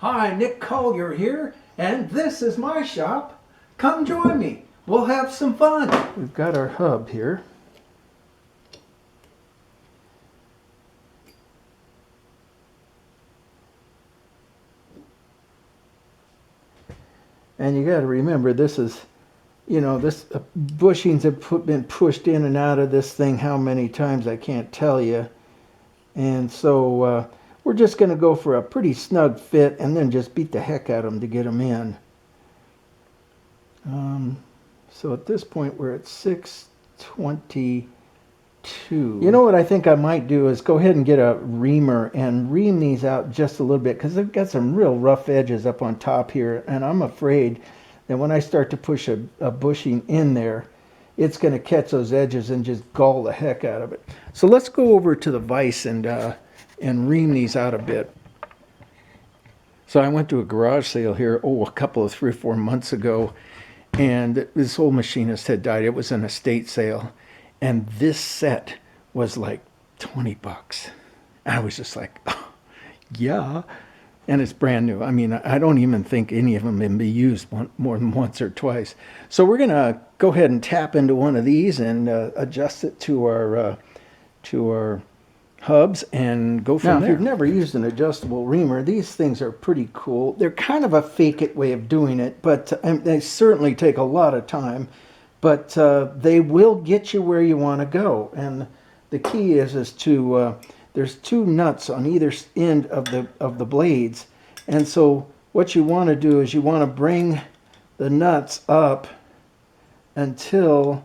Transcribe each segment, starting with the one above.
Hi, Nick Collier here, and this is my shop. Come join me. We'll have some fun. We've got our hub here. And you got to remember, this is, this bushings have been pushed in and out of this thing how many times I can't tell you. And so we're just going to go for a pretty snug fit and then just beat the heck out of them to get them in. So at this point we're at 622. You know what I think I might do is go ahead and get a reamer and ream these out just a little bit, because they've got some real rough edges up on top here, and I'm afraid that when I start to push a bushing in there, it's going to catch those edges and just gall the heck out of it. So let's go over to the vise and ream these out a bit. So I went to a garage sale here, a couple of 3 or 4 months ago, and this old machinist had died. It was an estate sale, and this set was like 20 bucks. I was just like, oh, yeah. And it's brand new. I mean, I don't even think any of them can be used more than once or twice. So we're going to go ahead and tap into one of these and adjust it to our hubs and go from there. Now, if you've never used an adjustable reamer, these things are pretty cool. They're kind of a fake-it way of doing it, but they certainly take a lot of time. But they will get you where you want to go. And the key is to there's 2 nuts on either end of the blades, and so what you want to do is you want to bring the nuts up until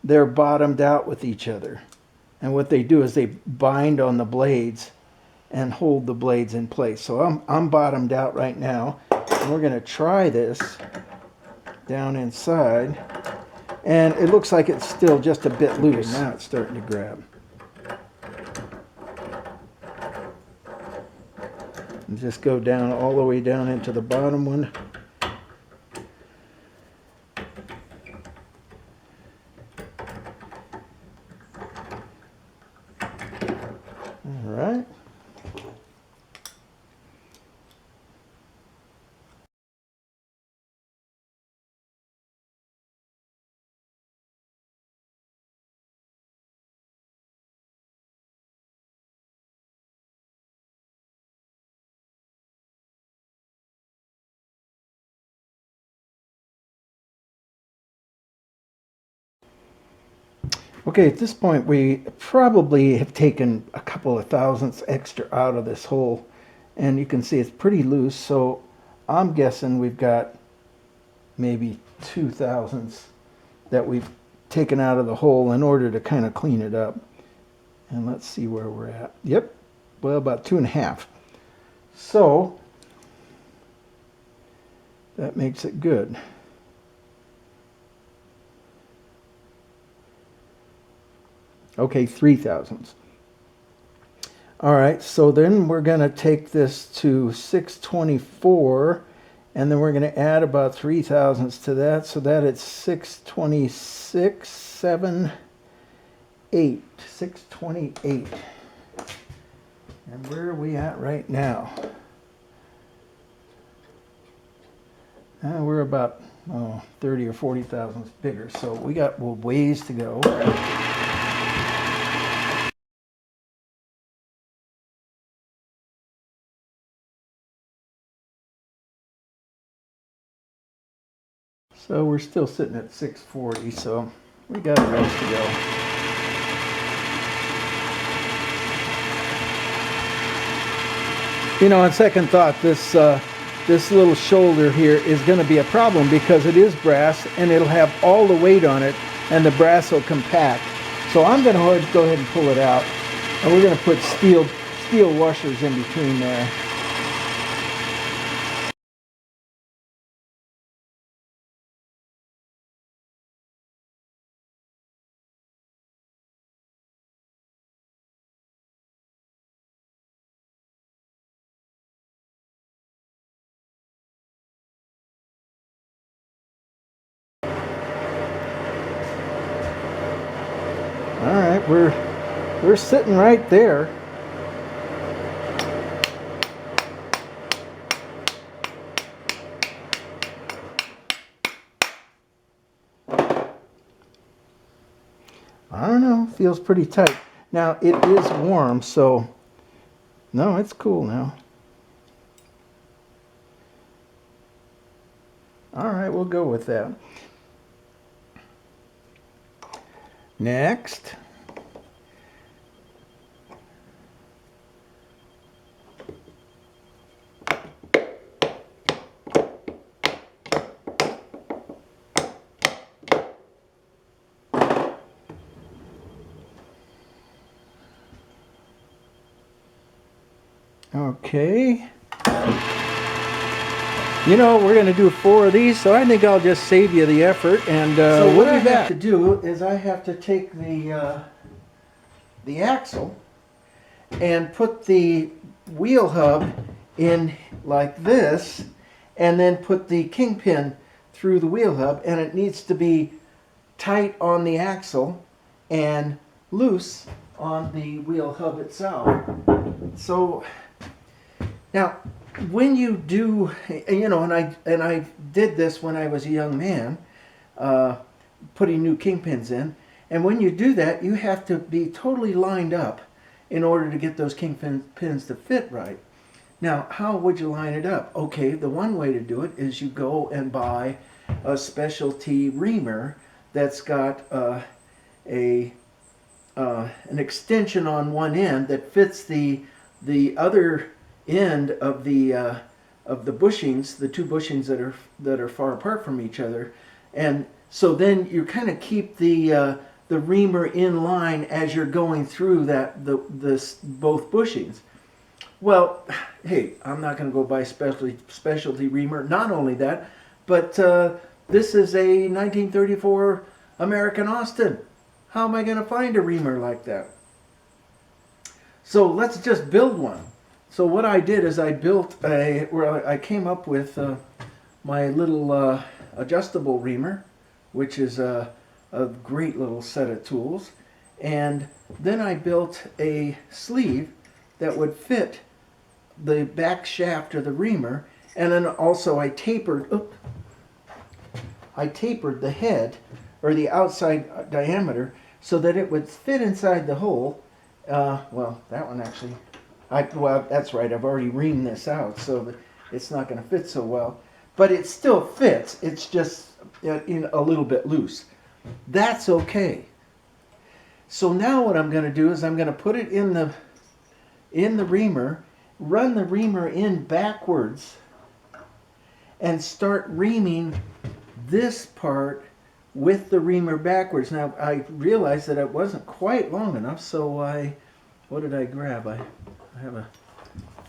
they're bottomed out with each other. And what they do is they bind on the blades and hold the blades in place. So I'm bottomed out right now, and we're going to try this down inside, and it looks like it's still just a bit loose. Okay, now it's starting to grab. And just go down all the way down into the bottom one. All right. Okay, at this point we probably have taken a couple of thousandths extra out of this hole, and you can see it's pretty loose, so I'm guessing we've got maybe 2 thousandths that we've taken out of the hole in order to kind of clean it up. And let's see where we're at. Yep, well, about 2.5. So that makes it good. Okay, 3 thousandths. All right, so then we're going to take this to 624, and then we're going to add about 3 thousandths to that, so that it's 626, 7, 8, 628. And where are we at right now? We're about 30 or 40 thousandths bigger, so we got a ways to go. So we're still sitting at 640, so we got a ways to go. You know, on second thought, this little shoulder here is going to be a problem because it is brass and it'll have all the weight on it and the brass will compact. So I'm going to go ahead and pull it out, and we're going to put steel washers in between there. All right, we're sitting right there. feels pretty tight. Now, it is warm, so no, it's cool now. All right, we'll go with that. Next. Okay. You know, we're going to do 4 of these, so I think I'll just save you the effort. And so what I have to do is I have to take the axle and put the wheel hub in like this, and then put the kingpin through the wheel hub, and it needs to be tight on the axle and loose on the wheel hub itself. So now, when you do, you know, and I did this when I was a young man, putting new kingpins in, and when you do that, you have to be totally lined up in order to get those kingpins to fit right. Now, how would you line it up? Okay, the one way to do it is you go and buy a specialty reamer that's got an extension on one end that fits the other end of the bushings, the 2 bushings that are far apart from each other, and so then you kind of keep the reamer in line as you're going through both bushings. Well, hey, I'm not going to go buy specialty reamer. Not only that, but this is a 1934 American Austin. How am I going to find a reamer like that? So let's just build one. So what I did is I built I came up with my little adjustable reamer, which is a great little set of tools. And then I built a sleeve that would fit the back shaft of the reamer. And then also I tapered the head, or the outside diameter, so that it would fit inside the hole. Well, that one actually, well, that's right, I've already reamed this out, so that it's not going to fit so well. But it still fits, it's just in a little bit loose. That's okay. So now what I'm going to do is I'm going to put it in the reamer, run the reamer in backwards, and start reaming this part with the reamer backwards. Now I realized that it wasn't quite long enough, so what did I grab? I have a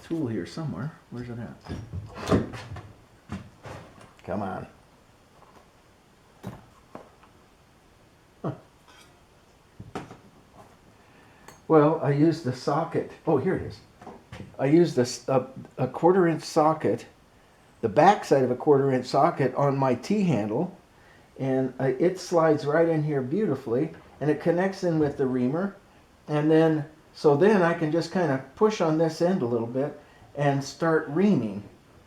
tool here somewhere. Where's it at? Come on. Huh. Well, I used the socket. Oh, here it is. I used a 1/4-inch socket, the back side of a 1/4-inch socket on my T-handle, and it slides right in here beautifully, and it connects in with the reamer, and then I can just kind of push on this end a little bit and start reaming.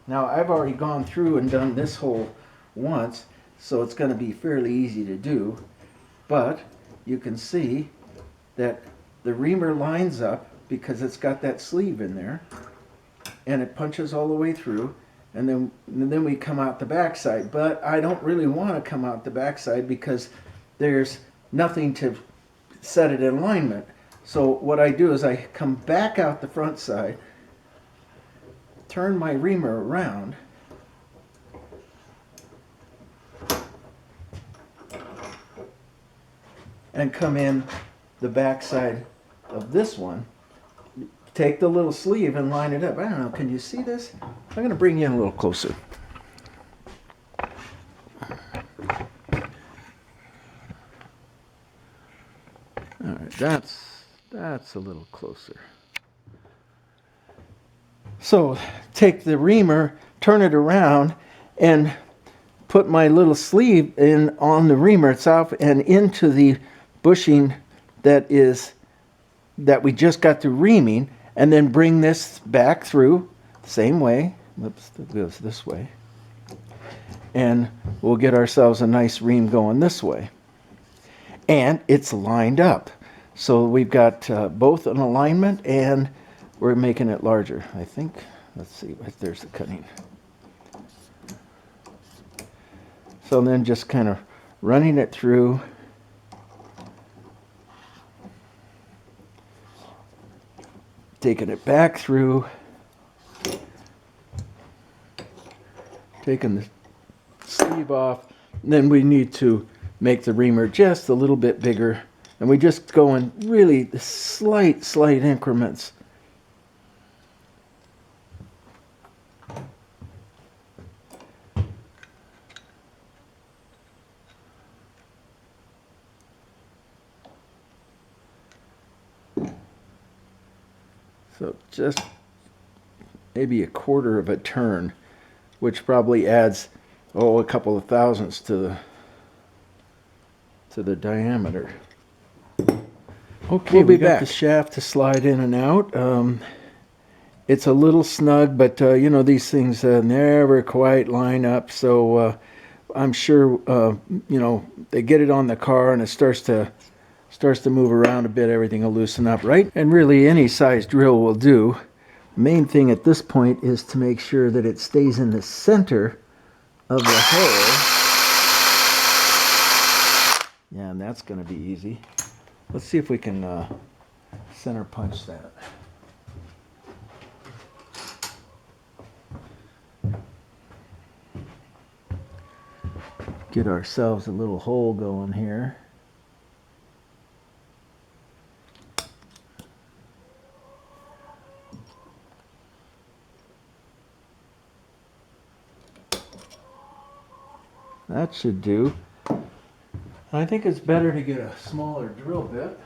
Now I've already gone through and done this hole once, so it's going to be fairly easy to do, but you can see that the reamer lines up because it's got that sleeve in there, and it punches all the way through. And then we come out the backside, but I don't really want to come out the backside because there's nothing to set it in alignment. So what I do is I come back out the front side, turn my reamer around, and come in the back side of this one. Take the little sleeve and line it up. I don't know, can you see this? I'm going to bring you in a little closer. All right, that's a little closer. So take the reamer, turn it around, and put my little sleeve in on the reamer itself and into the bushing that we just got through reaming, and then bring this back through the same way. Whoops, it goes this way. And we'll get ourselves a nice ream going this way. And it's lined up. So we've got both an alignment and we're making it larger, I think. Let's see, there's the cutting. So then just kind of running it through. Taking it back through. Taking the sleeve off. Then we need to make the reamer just a little bit bigger. And we just go in really slight increments. So just maybe a quarter of a turn, which probably adds, a couple of thousandths to the diameter. Okay, we got the shaft to slide in and out. It's a little snug, but you know, these things never quite line up. So I'm sure you know, they get it on the car and it starts to move around a bit. Everything will loosen up, right? And really, any size drill will do. The main thing at this point is to make sure that it stays in the center of the hole. Yeah, and that's going to be easy. Let's see if we can center punch that. Get ourselves a little hole going here. That should do. I think it's better to get a smaller drill bit,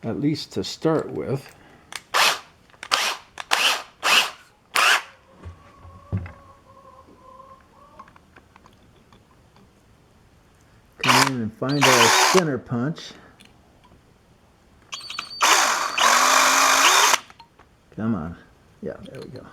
at least to start with. Come in and find our center punch. Come on. Yeah, there we go.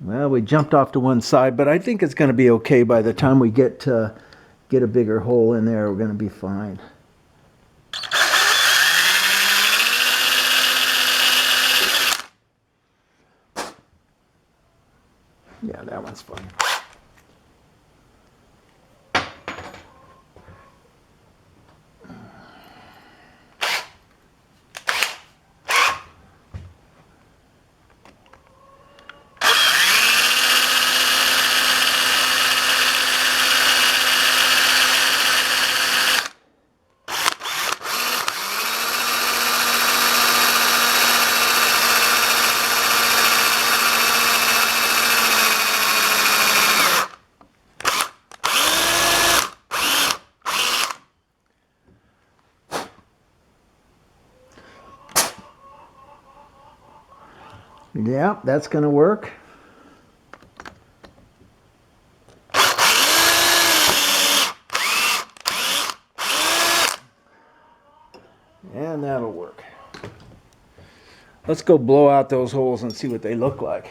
Well, we jumped off to one side, but I think it's going to be okay. By the time we get a bigger hole in there, we're going to be fine. Yeah, that one's fine. Yeah, that's going to work. And that'll work. Let's go blow out those holes and see what they look like.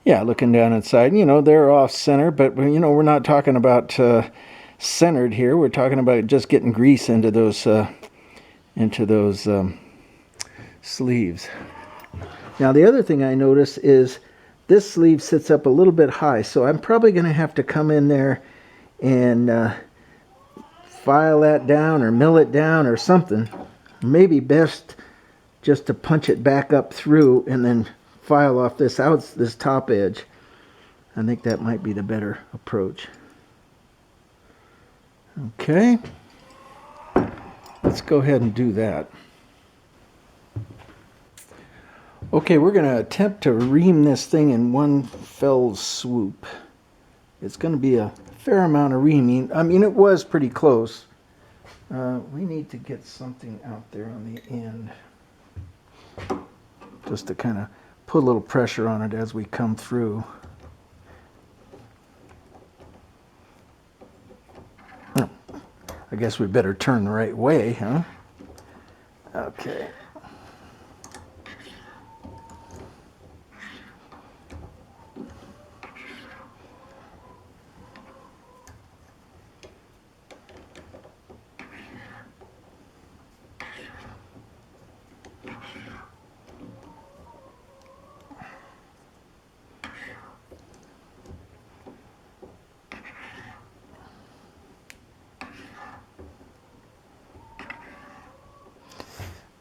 Yeah, looking down inside, you know, they're off center, but you know, we're not talking about centered here. We're talking about just getting grease into those sleeves. Now the other thing I notice is this sleeve sits up a little bit high, so I'm probably going to have to come in there and file that down or mill it down or something. Maybe best just to punch it back up through and then file off this top edge. I think that might be the better approach. Okay, let's go ahead and do that. Okay, we're going to attempt to ream this thing in one fell swoop. It's going to be a fair amount of reaming. I mean, it was pretty close. We need to get something out there on the end, just to kind of put a little pressure on it as we come through. I guess we better turn the right way, huh? Okay.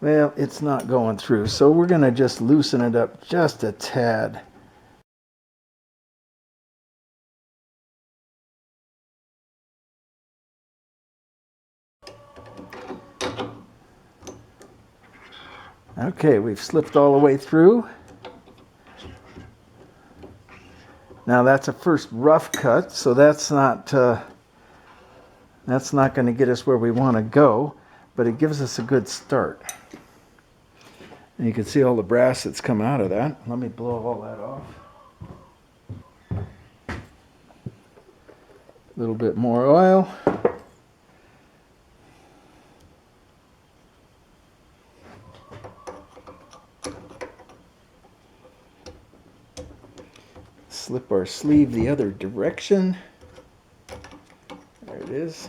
Well, it's not going through, so we're going to just loosen it up just a tad. Okay, we've slipped all the way through. Now that's a first rough cut, so that's not going to get us where we want to go, but it gives us a good start. And you can see all the brass that's come out of that. Let me blow all that off. A little bit more oil. Slip our sleeve the other direction. There it is.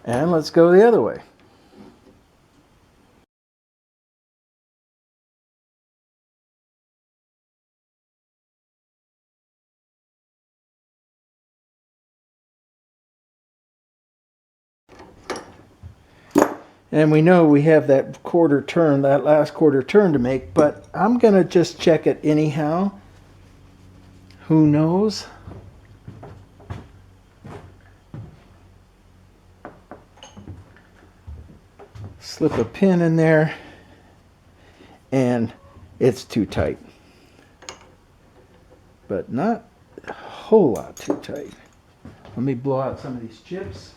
And let's go the other way. And we know we have that quarter turn, that last quarter turn to make, but I'm going to just check it anyhow. Who knows? Slip a pin in there, and it's too tight. But not a whole lot too tight. Let me blow out some of these chips.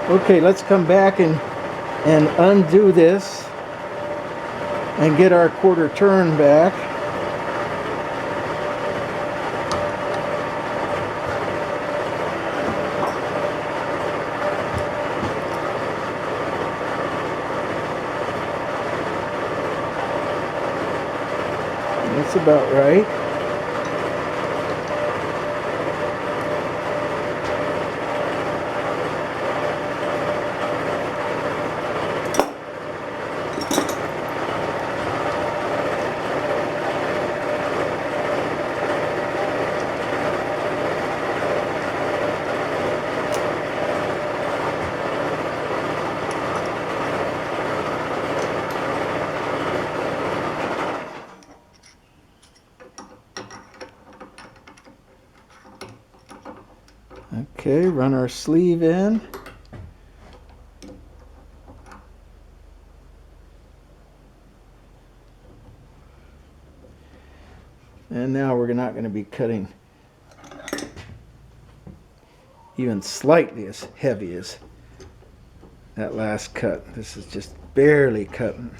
Okay, let's come back and undo this and get our quarter turn back. That's about right. Okay, run our sleeve in. And now we're not going to be cutting even slightly as heavy as that last cut. This is just barely cutting.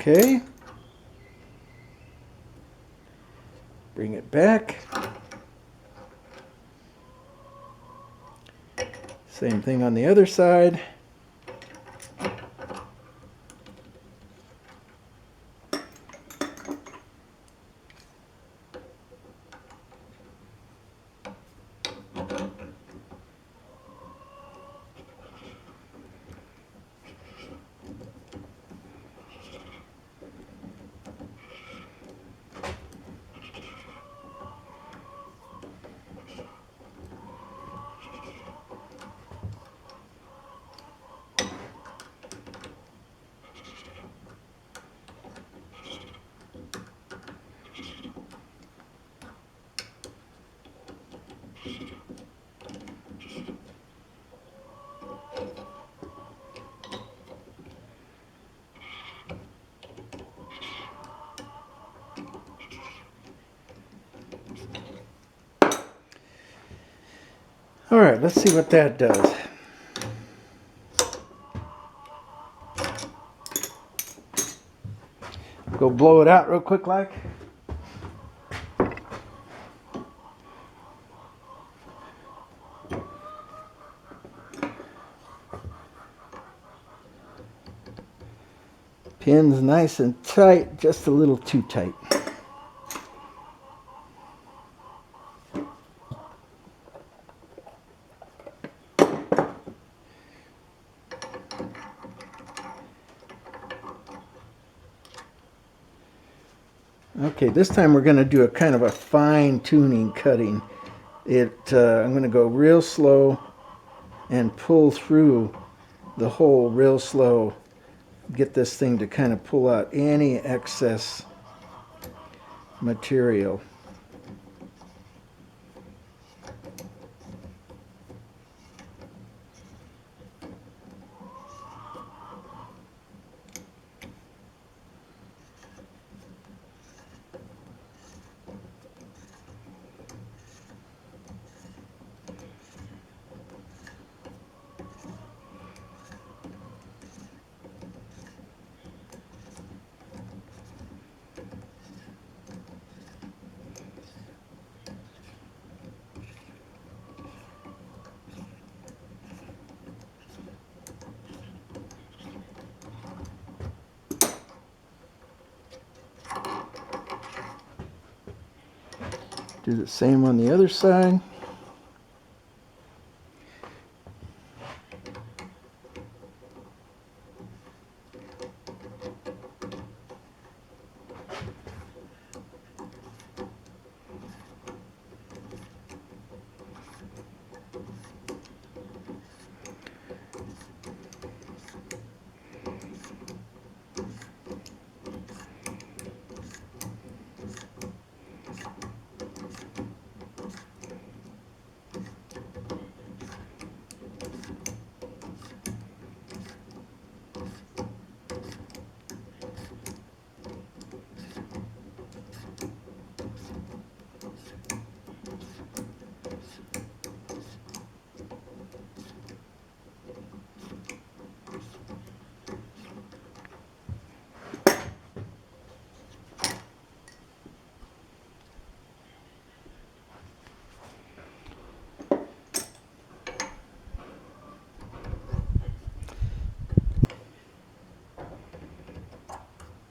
Okay. Bring it back. Same thing on the other side. All right, let's see what that does. Go blow it out real quick like. Pin's nice and tight, just a little too tight. Okay, this time we're going to do a kind of a fine-tuning cutting. I'm going to go real slow and pull through the hole real slow. Get this thing to kind of pull out any excess material. Do the same on the other side.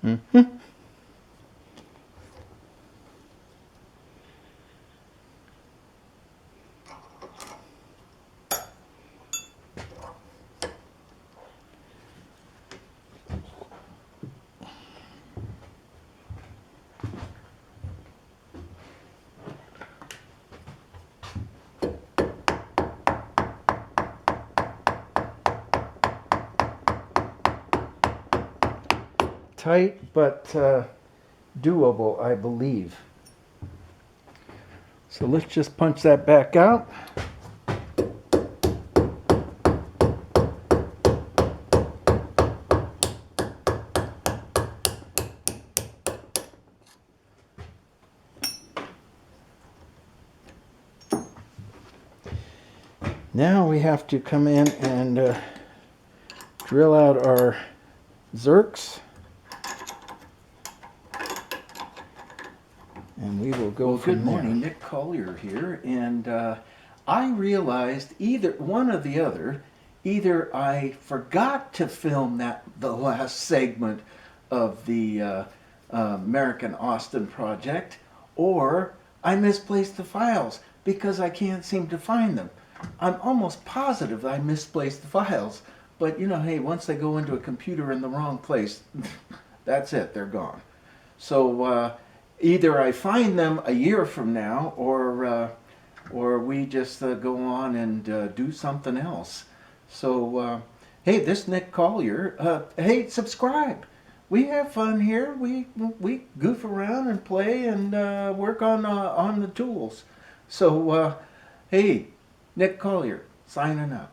Mm-hmm. Tight, but doable, I believe. So let's just punch that back out. Now we have to come in and drill out our zerks. And we will go from Good morning, Nick Collier here, and I realized either one or the other, either I forgot to film the last segment of the American Austin project, or I misplaced the files because I can't seem to find them. I'm almost positive I misplaced the files, but you know, hey, once they go into a computer in the wrong place, that's it, they're gone. So either I find them a year from now, or we just go on and do something else. So, hey, this Nick Collier. Hey, subscribe. We have fun here. We goof around and play and work on the tools. So, hey, Nick Collier signing out.